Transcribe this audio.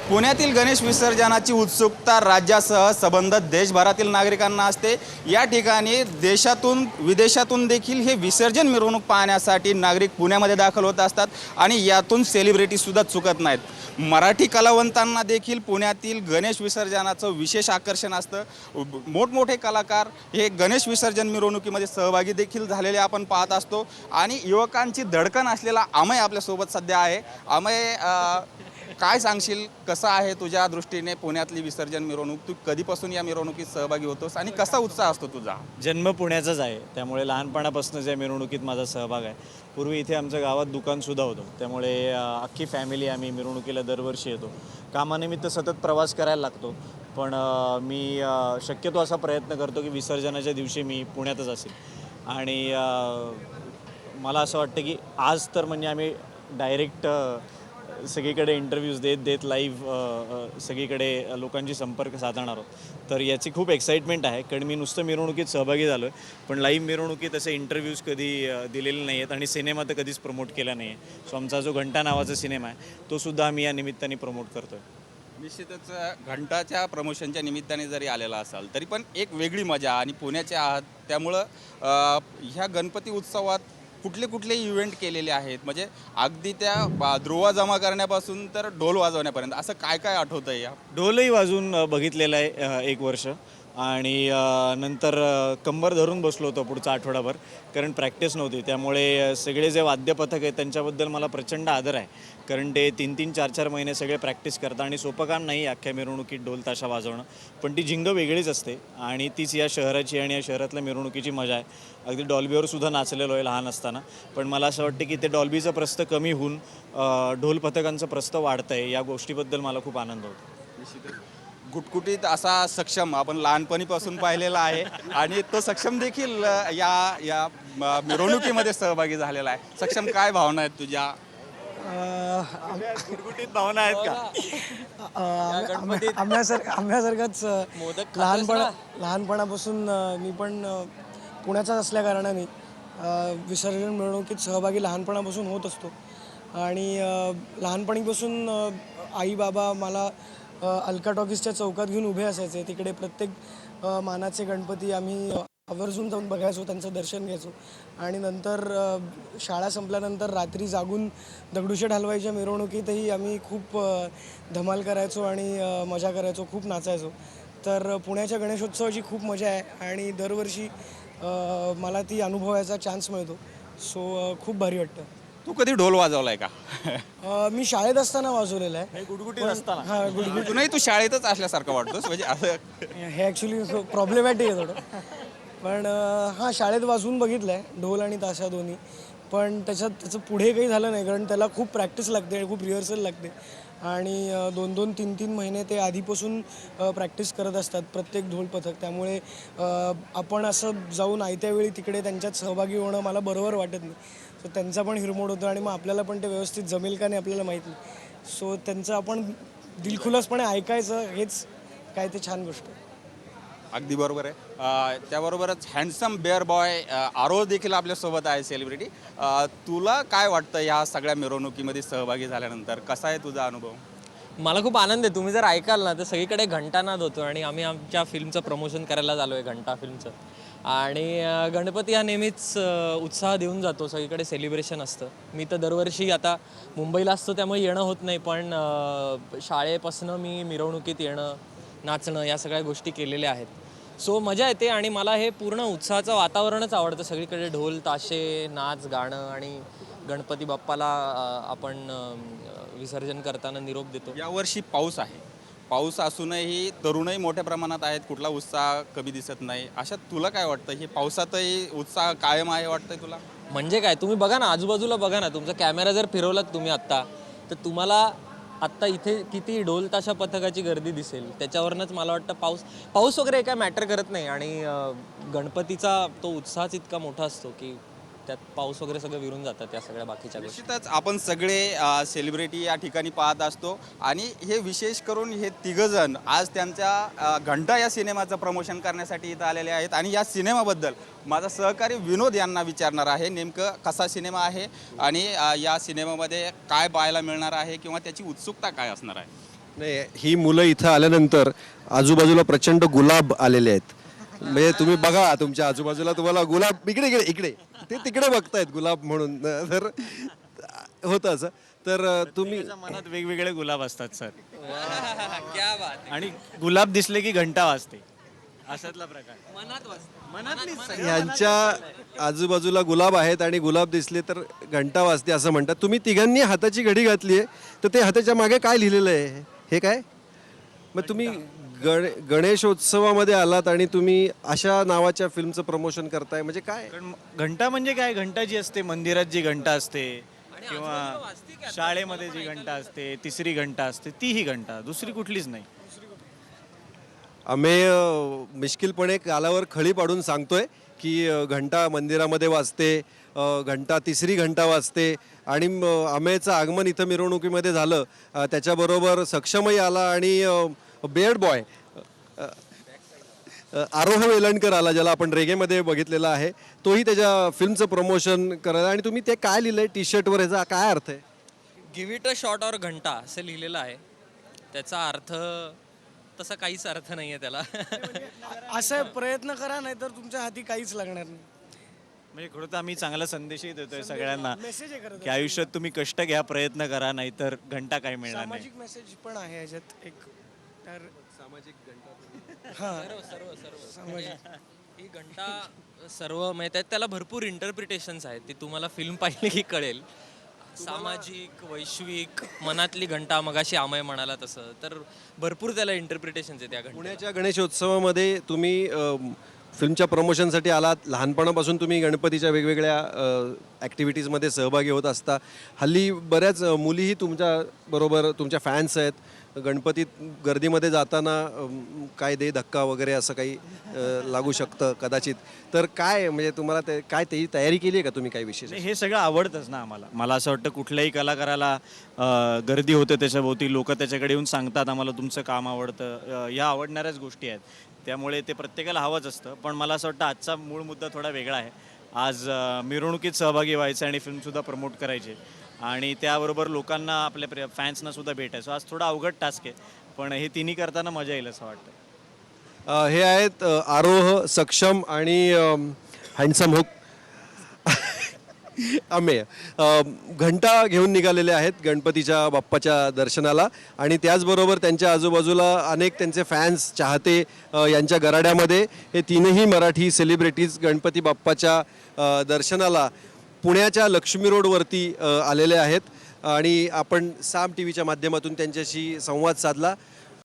पुण्यातील गणेश विसर्जनाची उत्सुकता राज्यासह संबंधित देशभरातील नागरिकांना असते। या ठिकाणी देशातून विदेशातून देखील हे विसर्जन मिरवणूक पाहण्यासाठी नागरिक पुण्यामध्ये दाखल होत असतात आणि यातून सेलिब्रिटीसुद्धा चुकत नाहीत। मराठी कलावंतांना देखील पुण्यातील गणेश विसर्जनाचं विशेष आकर्षण असतं। मोठमोठे कलाकार हे गणेश विसर्जन मिरवणुकीमध्ये सहभागी देखील झालेले आपण पाहत असतो आणि युवकांची धडकन असलेला अमय आपल्यासोबत सध्या आहे। अमय, काय सांगशील, कसं आहे तुझ्या दृष्टीने पुण्यातली विसर्जन मिरवणूक? तू कधीपासून या मिरवणुकीत सहभागी होतोस आणि कसा उत्साह असतो तुझा? जन्म पुण्याचाच आहे, त्यामुळे लहानपणापासूनच या मिरवणुकीत माझा सहभाग आहे। पूर्वी इथे आमच्या गावात दुकानसुद्धा होतं, त्यामुळे अख्खी फॅमिली आम्ही मिरवणुकीला दरवर्षी येतो। कामानिमित्त सतत प्रवास करायला लागतो, पण मी शक्यतो असा प्रयत्न करतो की विसर्जनाच्या दिवशी मी पुण्यातच असेल। आणि मला असं वाटतं की आज तर म्हणजे आम्ही डायरेक्ट सगळीकडे इंटरव्ह्यूज देत देत लाईव्ह सगळीकडे लोकांशी संपर्क साधणार आहोत। तर याची खूप एक्साइटमेंट आहे, कारण मी नुसतं मिरवणुकीत सहभागी झालो आहे, पण लाईव्ह मिरवणुकीत असे इंटरव्ह्यूज कधी दिलेले नाही आहेत आणि सिनेमा तर कधीच प्रमोट केला नाही आहे। सो आमचा जो घंटा नावाचा सिनेमा आहे तोसुद्धा आम्ही या निमित्ताने प्रमोट करतो आहे। निश्चितच घंटाच्या प्रमोशनच्या निमित्ताने जरी आलेला असाल तरी पण एक वेगळी मजा आणि पुण्याचे आहात, त्यामुळं ह्या गणपती उत्सवात कुठले कुठले इव्हेंट केलेले आहेत? म्हणजे अगदी त्या ध्रुवा जमा करण्यापासून तर ढोल वाजवण्यापर्यंत असं काय काय आठवतं आहे? या ढोलही वाजून बघितलेला आहे एक वर्ष, आणि नंतर कंबर धरून बसलो होतो पुढचा आठवडाभर, कारण प्रॅक्टिस नव्हती। त्यामुळे सगळे जे वाद्यपथक आहेत त्यांच्याबद्दल मला प्रचंड आदर आहे, कारण ते 3-3, 4-4 महिने सगळे प्रॅक्टिस करतात आणि सोपं काम नाही अख्ख्या मिरवणुकीत ढोल ताशा वाजवणं। पण ती जिंग वेगळीच असते आणि तीच या शहराची आणि या शहरातल्या मिरवणुकीची मजा आहे। अगदी डॉल्बीवर सुद्धा नाचलेलो आहे लहान असताना, पण मला असं वाटतं की ते डॉल्बीचं प्रस्थ कमी होऊन ढोल पथकांचं प्रस्थ वाढतं आहे, या गोष्टीबद्दल मला खूप आनंद होतो। निश्चितच गुटगुटीत असा सक्षम आपण लहानपणीपासून पाहिलेला आहे आणि तो सक्षम देखील या या मिरवणुकीमध्ये सहभागी झालेला आहे। सक्षम, काय भावना आहेत तुझ्या? गुटगुटीत भावना आहेत का? आम्हासारखंच लहानपणापासून मी पण पुण्याचाच असल्या कारणाने विसर्जन मिरवणुकीत सहभागी लहानपणापासून होत असतो। आणि लहानपणीपासून आई बाबा मला अलका टॉकीजच्या चौकात घेऊन उभे असायचे। तिकडे प्रत्येक मानाचे गणपती आम्ही आवर्जून जाऊन बघायचो, त्यांचं दर्शन घ्यायचो। आणि नंतर शाळा संपल्यानंतर रात्री जागून दगडूशेठ हलवाईच्या मिरवणुकीतही आम्ही खूप धमाल करायचो आणि मजा करायचो, खूप नाचायचो। तर पुण्याच्या गणेशोत्सवाची खूप मजा आहे आणि दरवर्षी मला ती अनुभवायचा चान्स मिळतो। सो खूप भारी वाटतं। तू कधी ढोल वाजवलाय का? मी शाळेत असताना वाजवलेलं आहे। गुटगुटीत असताना हां, गुडगुड नाही, तू शाळेतच असल्यासारखं वाटतोस, म्हणजे असं. हे ॲक्च्युली प्रॉब्लेमॅटिक आहे थोडं, पण हां, शाळेत वाजवून बघितलं आहे ढोल आणि ताशा दोन्ही। पण त्याचं पुढे काही झालं नाही, कारण त्याला खूप प्रॅक्टिस लागते, खूप रिहर्सल लागते आणि 2-2, 3-3 महिने ते आधीपासून प्रॅक्टिस करत असतात प्रत्येक ढोल पथक। त्यामुळे आपण असं जाऊन आयत्या वेळी तिकडे त्यांच्यात सहभागी होणं मला बरोबर वाटत नाही। सो त्यांचा पण हिरमोड होतो आणि मग आपल्याला पण ते व्यवस्थित जमेल का नाही आपल्याला माहीत नाही। सो त्यांचं आपण दिलखुलासपणे ऐकायचं, हेच काय ते छान गोष्ट आहे। अगदी बरोबर आहे। त्याबरोबरच हँडसम बेअर बॉय आरो देखील आपल्यासोबत आहे, सेलिब्रिटी। तुला काय वाटतं या सगळ्या मिरवणुकीमध्ये सहभागी झाल्यानंतर? कसा आहे तुझा अनुभव? मला खूप आनंद आहे। तुम्ही जर ऐकाल ना तर सगळीकडे घंटानाद होतो आणि आम्ही आमच्या फिल्मचं प्रमोशन करायला झालो आहे, घंटा फिल्मचं। आणि गणपती हा नेहमीच उत्साह देऊन जातो, सगळीकडे सेलिब्रेशन असतं। मी तर दरवर्षी आता मुंबईला असतो त्यामुळे येणं होत नाही, पण शाळेपासून मी मिरवणुकीत येणं, नाचणं या सगळ्या गोष्टी केलेल्या आहेत। सो मजा येते आणि मला हे पूर्ण उत्साहाचं वातावरणच आवडतं। सगळीकडे ढोल ताशे, नाच गाणं आणि गणपती बाप्पाला आपण विसर्जन करताना निरोप देतो। यावर्षी पाऊस आहे, पाऊस असूनही तरुणही मोठ्या प्रमाणात आहेत, कुठला उत्साह कमी दिसत नाही। अशात तुला काय वाटतं, हे पावसातही उत्साह कायम आहे वाटतंय तुला? म्हणजे काय, तुम्ही बघा ना, आजूबाजूला बघा ना, तुमचा कॅमेरा जर फिरवलात तुम्ही आत्ता, तर तुम्हाला आत्ता इथे किती ढोल ताशा पथकाची गर्दी दिसेल। त्याच्यावरनंच मला वाटतं पाऊस वगैरे काय मॅटर करत नाही आणि गणपतीचा तो उत्साहच इतका मोठा असतो की त्यात पाऊस वगैरे सगळं विरून जातात या सगळ्या बाकीच्या गोष्टी। निश्चितच आपण सगळे सेलिब्रिटी या ठिकाणी पाहत असतो आणि हे विशेष करून हे तिघंजण आज त्यांच्या घंटा या सिनेमाचं प्रमोशन करण्यासाठी इथं आलेले आहेत आणि या सिनेमाबद्दल माझा सहकारी विनोद यांना विचारणार आहे, नेमकं कसा सिनेमा आहे आणि या सिनेमामध्ये काय पाहायला मिळणार आहे किंवा त्याची उत्सुकता काय असणार आहे। नाही, ही मुलं इथं आल्यानंतर आजूबाजूला प्रचंड गुलाब आलेले आहेत. म्हणजे तुम्ही बघा तुमच्या आजूबाजूला तुम्हाला गुलाब इकडे इकडे इकडे ते तिकडे बघतायत गुलाब म्हणून. तर होतं असं. तर तुम्ही त्याच्या मनात वेगवेगळे गुलाब असतात सर, क्या बात आणि गुलाब दिसले की घंटा वाजते, अशातला प्रकार. ह्यांच्या आजूबाजूला गुलाब आहेत आणि गुलाब दिसले तर घंटा वाजते असं म्हणतात. तुम्ही तिघांनी हाताची घडी घातली आहे, तर ते हाताच्या मागे काय लिहिलेलं आहे हे काय? मग तुम्ही गणेशोत्सवामध्ये आलात आणि तुम्ही अशा नावाच्या फिल्मचं प्रमोशन करताय म्हणजे काय? कारण घंटा म्हणजे काय, घंटा जी असते मंदिरात जी घंटा असते किंवा शाळेमध्ये जी घंटा असते, तिसरी घंटा असते, ती ही घंटा, दुसरी कुठलीच नाही. आम्ही मिश्किलपणे कालावर खळी पाडून सांगतोय की घंटा मंदिरामध्ये वाजते, घंटा तिसरी घंटा वाजते आणि आमेचं आगमन इथं मिरवणुकीमध्ये झालं. त्याच्याबरोबर सक्षमही आला आणि बेअर्ड बॉय आरोह वेलणकर आला, ज्याला आपण रेगेमध्ये बघितलेला आहे, तोही त्याच्या फिल्मचं प्रमोशन करायला. आणि तुम्ही ते काय लिहिलंय टी शर्टवर, याचा काय अर्थ आहे? गिव्ह इट अ शॉट और घंटा असं लिहिलेलं आहे. त्याचा अर्थ तसा काहीच अर्थ नाही आहे त्याला. असं प्रयत्न करा, नाही तर तुमच्या हाती काहीच लागणार नाही. म्हणजे खरं तर आम्ही चांगला संदेशही देतोय सगळ्यांना मेसेज आहे खरं तर. की आयुष्यात तुम्ही कष्ट घ्या, प्रयत्न करा, नाहीतर घंटा काही मिळणार नाही. सामाजिक मेसेज पण आहे याच्यात एक. तर ही घंटा सर्व म्हणजे त्याला भरपूर इंटरप्रिटेशन्स आहेत. ती तुम्हाला फिल्म पाहिली की कळेल. सामाजिक, वैश्विक, मनातली घंटा, मगाशी अमय म्हणाला तसं, तर भरपूर त्याला इंटरप्रिटेशन्स आहेत त्या घंटा. पुण्याच्या गणेशोत्सवामध्ये तुम्ही फिल्मच्या प्रमोशनसाठी आलात. लहानपणापासून तुम्ही गणपतीच्या वेगवेगळ्या ॲक्टिव्हिटीजमध्ये सहभागी होत असता. हल्ली बऱ्याच मुलीही तुमच्या बरोबर तुमच्या फॅन्स आहेत. गणपतीत गर्दीमध्ये जाताना काय दे धक्का वगैरे असं काही लागू शकतं कदाचित. तर काय म्हणजे तुम्हाला ते काय त्याची तयारी केली आहे का तुम्ही काही विशेष? नाही, हे सगळं आवडतंच ना आम्हाला. मला असं वाटतं कुठल्याही कलाकाराला गर्दी होते त्याच्याभोवती, लोक त्याच्याकडे येऊन सांगतात आम्हाला तुमचं काम आवडतं, या आवडणाऱ्याच गोष्टी आहेत. त्यामुळे ते प्रत्येकाला हवंच असतं. पण मला असं वाटतं आजचा मूळ मुद्दा थोडा वेगळा आहे. आज मिरवणुकीत सहभागी व्हायचं आणि फिल्मसुद्धा प्रमोट करायचे आणि त्याबरोबर लोकांना, आपल्या फॅन्सना सुद्धा भेटायचं. आज थोडा अवघड टास्क आहे, पण हे तिन्ही करताना मजा येईल असं वाटतं. हे आहेत आरोह, सक्षम आणि हँडसम हुक अमेय. घंटा घेऊन निघालेले आहेत गणपतीच्या बाप्पाच्या दर्शनाला. आणि त्याचबरोबर त्यांच्या आजूबाजूला अनेक त्यांचे फॅन्स, चाहते यांच्या गराड्यामध्ये हे तीनही मराठी सेलिब्रिटीज गणपती बाप्पाच्या दर्शनाला पुण्याच्या लक्ष्मी रोडवरती आलेले आहेत. आणि आपण साम टी व्हीच्या माध्यमातून त्यांच्याशी संवाद साधला.